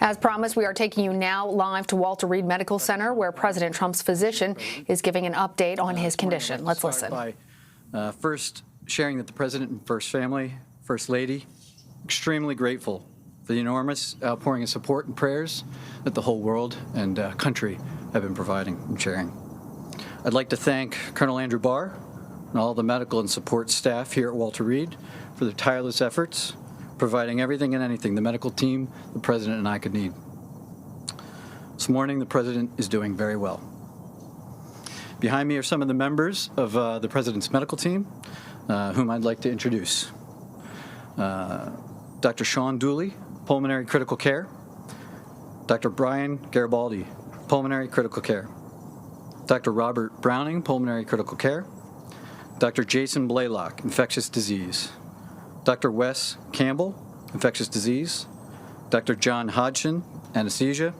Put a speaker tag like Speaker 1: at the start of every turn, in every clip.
Speaker 1: As promised, we are taking you now live to Walter Reed Medical Center, where President Trump's physician is giving an update on his condition. Let's listen.
Speaker 2: By first sharing that the President and First Family, First Lady, extremely grateful for the enormous outpouring of support and prayers that the whole world and country have been providing and sharing. I'd like to thank Colonel Andrew Barr and all the medical and support staff here at Walter Reed for their tireless efforts, providing everything and anything the medical team, the President, and I could need. This morning, the President is doing very well. Behind me are some of the members of the President's medical team, whom I'd like to introduce. Dr. Sean Dooley, Pulmonary Critical Care. Dr. Brian Garibaldi, Pulmonary Critical Care. Dr. Robert Browning, Pulmonary Critical Care. Dr. Jason Blaylock, Infectious Disease. Dr. Wes Campbell, Infectious Disease. Dr. John Hodgson, Anesthesia.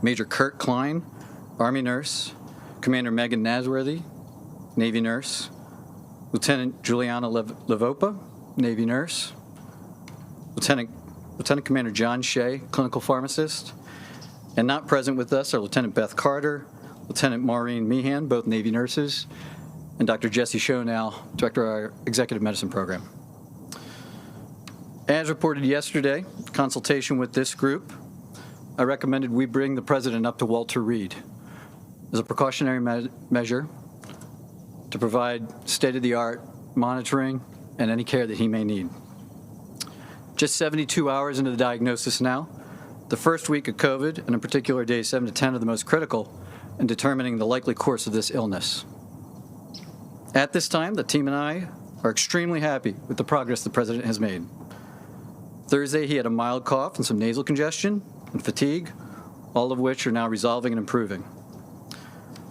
Speaker 2: Major Kurt Klein, Army Nurse. Commander Megan Nasworthy, Navy Nurse. Lieutenant Juliana Levopa, Navy Nurse. Lieutenant Commander John Shea, Clinical Pharmacist. And not present with us are Lieutenant Beth Carter, Lieutenant Maureen Meehan, both Navy nurses, and Dr. Jesse Schoenau, Director of our Executive Medicine Program. As reported yesterday, in consultation with this group, I recommended we bring the President up to Walter Reed as a precautionary measure to provide state-of-the-art monitoring and any care that he may need. Just 72 hours into the diagnosis now, the first week of COVID, and in particular days 7 to 10, are the most critical in determining the likely course of this illness. At this time, the team and I are extremely happy with the progress the President has made. Thursday, he had a mild cough and some nasal congestion and fatigue, all of which are now resolving and improving.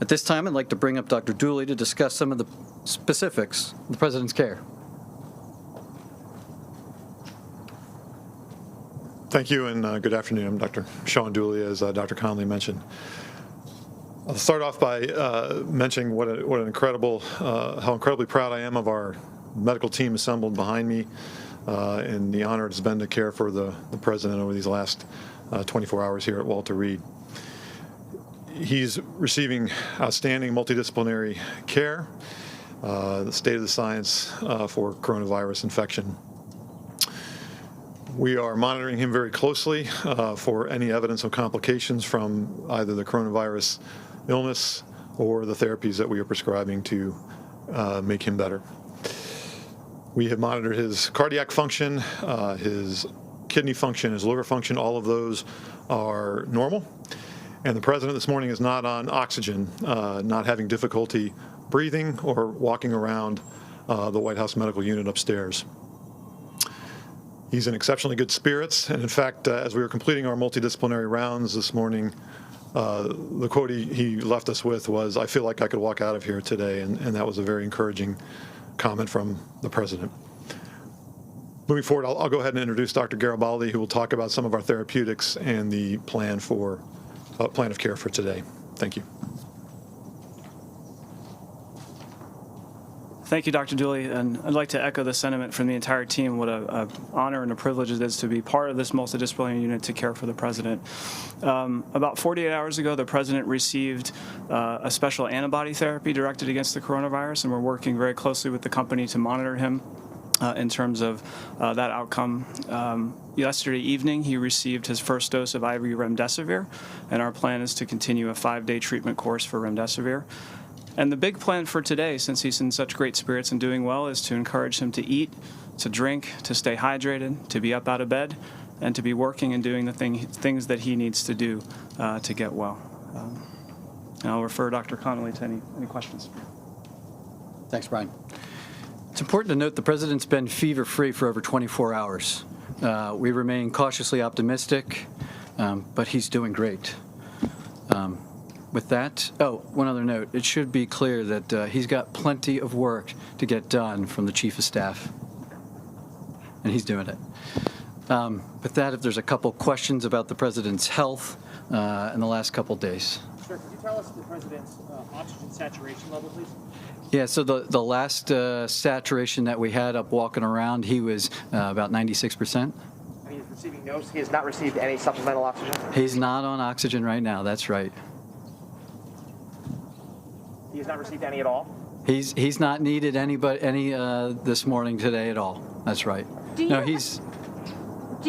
Speaker 2: At this time, I'd like to bring up Dr. Dooley to discuss some of the specifics of the President's care.
Speaker 3: Thank you, and good afternoon. I'm Dr. Sean Dooley, as Dr. Conley mentioned. I'll start off by mentioning how incredibly proud I am of our medical team assembled behind me, and the honor it's been to care for the President over these last 24 hours here at Walter Reed. He's receiving outstanding multidisciplinary care, the state of the science for coronavirus infection. We are monitoring him very closely for any evidence of complications from either the coronavirus illness or the therapies that we are prescribing to make him better. We have monitored his cardiac function, his kidney function, his liver function. All of those are normal. And the President this morning is not on oxygen, not having difficulty breathing or walking around the White House Medical Unit upstairs. He's in exceptionally good spirits, and in fact, as we were completing our multidisciplinary rounds this morning, the quote he left us with was, "I feel like I could walk out of here today," and that was a very encouraging comment from the President. Moving forward, I'll go ahead and introduce Dr. Garibaldi, who will talk about some of our therapeutics and the plan of care for today. Thank you.
Speaker 4: Thank you, Dr. Dooley, and I'd like to echo the sentiment from the entire team. What an honor and a privilege it is to be part of this multidisciplinary unit to care for the President. About 48 hours ago, the President received a special antibody therapy directed against the coronavirus, and we're working very closely with the company to monitor him in terms of that outcome. Yesterday evening, he received his first dose of IV remdesivir, and our plan is to continue a 5-day treatment course for remdesivir. And the big plan for today, since he's in such great spirits and doing well, is to encourage him to eat, to drink, to stay hydrated, to be up out of bed, and to be working and doing the things that he needs to do to get well. And I'll refer Dr. Conley to any questions.
Speaker 2: Thanks, Brian. It's important to note the President's been fever-free for over 24 hours. We remain cautiously optimistic, but he's doing great. With that, one other note. It should be clear that he's got plenty of work to get done from the Chief of Staff, and he's doing it. With that, if there's a couple questions about the President's health in the last couple days.
Speaker 5: Sir, could you tell us the President's oxygen saturation level, please?
Speaker 2: Yeah, so the last saturation that we had up walking around, he was about 96%.
Speaker 5: I mean, receiving he has not received any supplemental oxygen?
Speaker 2: He's not on oxygen right now. That's right.
Speaker 5: He has not received any at all?
Speaker 2: He's not needed any this morning today at all. That's right.
Speaker 6: Do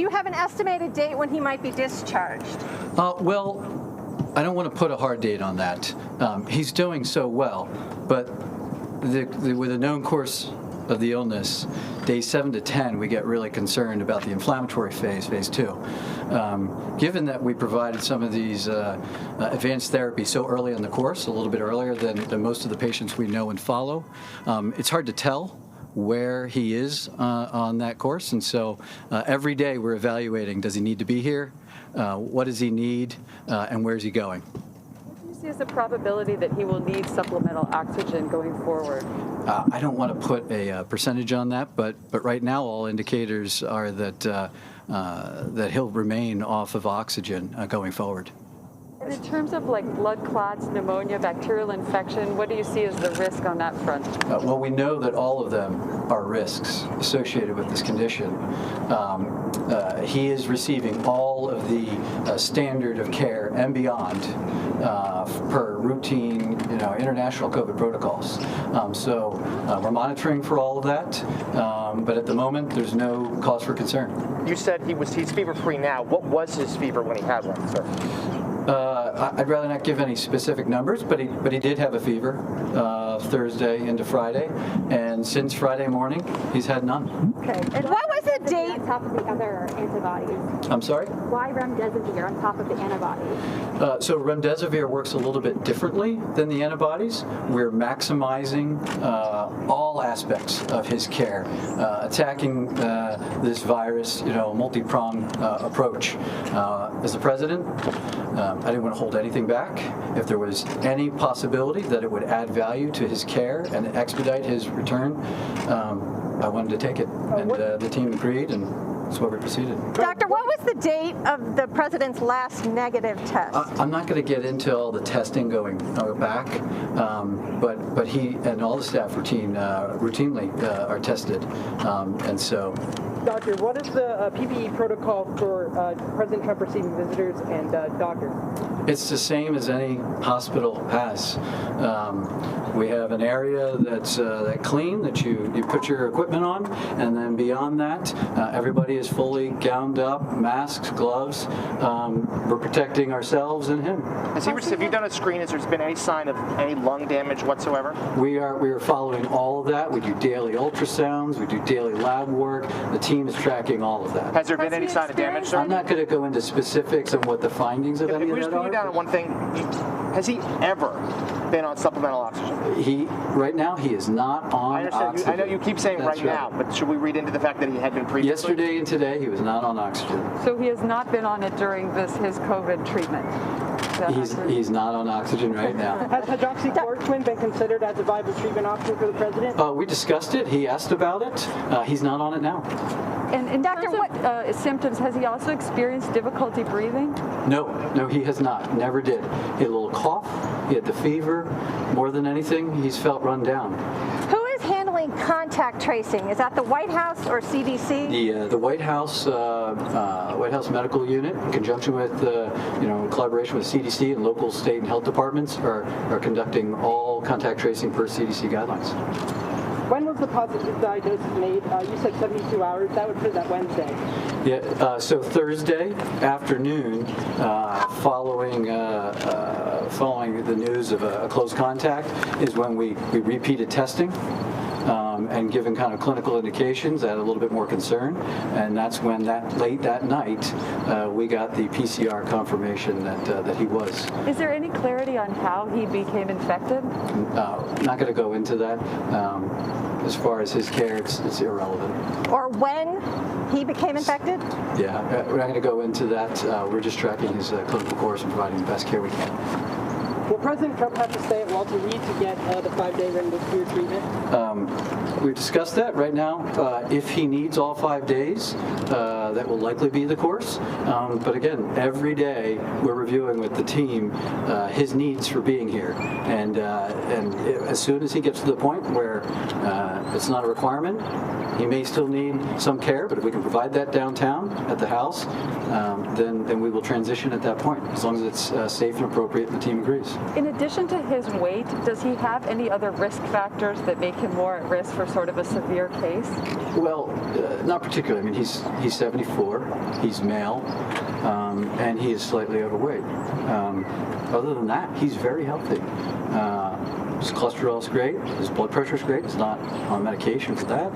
Speaker 6: you have an estimated date when he might be discharged?
Speaker 2: Well, I don't want to put a hard date on that. He's doing so well, but with a known course of the illness, days 7 to 10, we get really concerned about the inflammatory phase 2. Given that we provided some of these advanced therapies so early in the course, a little bit earlier than most of the patients we know and follow, it's hard to tell where he is on that course. And so every day we're evaluating, does he need to be here? What does he need? And where's he going?
Speaker 7: What do you see as the probability that he will need supplemental oxygen going forward?
Speaker 2: I don't want to put a percentage on that, but right now all indicators are that he'll remain off of oxygen going forward.
Speaker 7: And in terms of like blood clots, pneumonia, bacterial infection, what do you see as the risk on that front?
Speaker 2: Well, we know that all of them are risks associated with this condition. He is receiving all of the standard of care and beyond per routine, international COVID protocols. So we're monitoring for all of that, but at the moment, there's no cause for concern.
Speaker 5: You said he's fever-free now. What was his fever when he had one, sir?
Speaker 2: I'd rather not give any specific numbers, but he did have a fever Thursday into Friday, and since Friday morning, he's had none.
Speaker 6: Okay. And what was the date?
Speaker 8: On top of the other antibodies.
Speaker 2: I'm sorry?
Speaker 8: Why remdesivir on top of the antibodies?
Speaker 2: So remdesivir works a little bit differently than the antibodies. We're maximizing all aspects of his care, attacking this virus, multi-pronged approach. As the president, I didn't want to hold anything back. If there was any possibility that it would add value to his care and expedite his return, I wanted to take it. And the team agreed, and that's why we proceeded.
Speaker 6: Doctor, what was the date of the president's last negative test?
Speaker 2: I'm not going to get into all the testing going back, but he and all the staff routinely are tested, and so.
Speaker 5: Doctor, what is the PPE protocol for President Trump receiving visitors and doctors?
Speaker 2: It's the same as any hospital has. We have an area that's clean that you put your equipment on, and then beyond that, everybody is fully gowned up, masks, gloves. We're protecting ourselves and him.
Speaker 5: Have you done a screen? Has there been any sign of any lung damage whatsoever?
Speaker 2: We are following all of that. We do daily ultrasounds. We do daily lab work. The team is tracking all of that.
Speaker 5: Has there been any sign of damage, sir?
Speaker 2: I'm not going to go into specifics on what the findings of any of that are.
Speaker 5: If we just put you down on one thing, has he ever been on supplemental oxygen?
Speaker 2: Right now, he is not on oxygen.
Speaker 5: I know you keep saying
Speaker 2: That's
Speaker 5: right now, but should we read into the fact that he had been previously?
Speaker 2: Yesterday and today, he was not on oxygen.
Speaker 7: So he has not been on it during his COVID treatment?
Speaker 2: He's not on oxygen right now.
Speaker 5: Has hydroxychloroquine been considered as a viable treatment option for the president?
Speaker 2: We discussed it. He asked about it. He's not on it now.
Speaker 7: And in terms of symptoms, has he also experienced difficulty breathing?
Speaker 2: No, he has not. Never did. He had a little cough. He had the fever. More than anything, he's felt run down.
Speaker 6: Who is handling contact tracing? Is that the White House or CDC?
Speaker 2: The White House Medical Unit, in conjunction with in collaboration with CDC and local, state, and health departments, are conducting all contact tracing per CDC guidelines.
Speaker 5: When was the positive diagnosis made? You said 72 hours. That would put that Wednesday.
Speaker 2: Yeah. So Thursday afternoon, following the news of a close contact, is when we repeated testing. And given kind of clinical indications, that had a little bit more concern, and that's when late that night we got the PCR confirmation that he was.
Speaker 7: Is there any clarity on how he became infected?
Speaker 2: Not going to go into that. As far as his care, it's irrelevant.
Speaker 6: Or when he became infected?
Speaker 2: Yeah, we're not going to go into that. We're just tracking his clinical course and providing the best care we can.
Speaker 5: Will President Trump have to stay at Walter Reed to get the 5-day remdesivir treatment?
Speaker 2: we've discussed that right now. If he needs all 5 days, that will likely be the course. But again, every day we're reviewing with the team his needs for being here, and as soon as he gets to the point where it's not a requirement, he may still need some care, but if we can provide that downtown at the house, then we will transition at that point, as long as it's safe and appropriate and the team agrees.
Speaker 7: In addition to his weight, does he have any other risk factors that make him more at risk for sort of a severe case?
Speaker 2: Well, not particularly. I mean, he's 74, he's male, and he is slightly overweight. Other than that, he's very healthy. His cholesterol is great, his blood pressure is great, he's not on medication for that.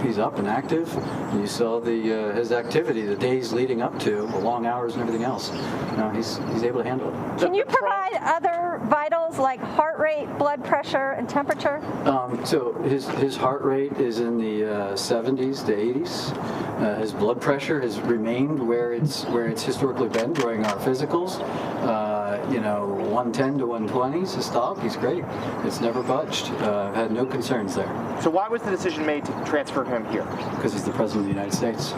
Speaker 2: He's up and active. You saw his activity, the days leading up to, the long hours and everything else. He's able to handle it.
Speaker 6: Can you provide other vitals like heart rate, blood pressure, and temperature?
Speaker 2: So his heart rate is in the 70s to 80s. His blood pressure has remained where it's historically been during our physicals. 110 to 120 is his stop. He's great. It's never budged. I've had no concerns there.
Speaker 9: So why was the decision made to transfer him here?
Speaker 2: Because he's the President of the United States.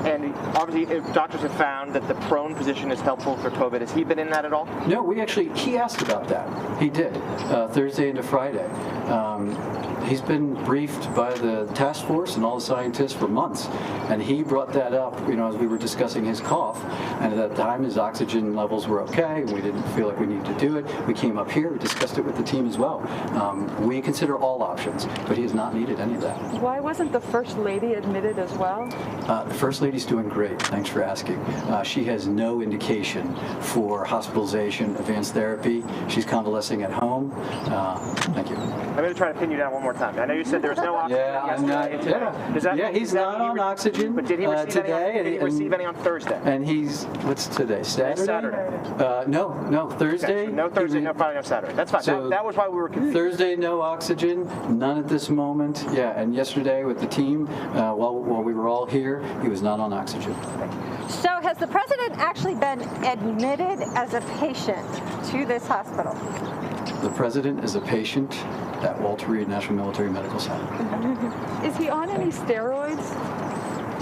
Speaker 9: And obviously, if doctors have found that the prone position is helpful for COVID, has he been in that at all?
Speaker 2: No, he asked about that. He did, Thursday into Friday. He's been briefed by the task force and all the scientists for months, and he brought that up, as we were discussing his cough, and at that time his oxygen levels were okay, and we didn't feel like we needed to do it. We came up here, we discussed it with the team as well. We consider all options, but he has not needed any of that.
Speaker 7: Why wasn't the First Lady admitted as well?
Speaker 2: The First Lady's doing great, thanks for asking. She has no indication for hospitalization, advanced therapy. She's convalescing at home. Thank you.
Speaker 9: I'm going to try to pin you down one more time. I know you said there was no oxygen.
Speaker 2: He's not on oxygen.
Speaker 9: But did he receive
Speaker 2: today?
Speaker 9: any? Did he receive any on Thursday?
Speaker 2: And what's today? Saturday?
Speaker 9: Saturday.
Speaker 2: No, Thursday.
Speaker 9: Okay, so no Thursday, no Friday, no Saturday. That's fine.
Speaker 2: So
Speaker 9: that was why we were confused.
Speaker 2: Thursday, no oxygen, none at this moment. Yeah, and yesterday with the team, while we were all here, he was not on oxygen.
Speaker 6: So has the president actually been admitted as a patient to this hospital?
Speaker 2: The president is a patient at Walter Reed National Military Medical Center.
Speaker 7: Is he on any steroids?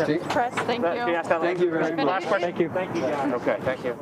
Speaker 2: See?
Speaker 7: Press, thank you.
Speaker 9: Can you ask that
Speaker 2: Thank you very much.
Speaker 9: Last question. Thank you. Thank you, John. Okay, thank you.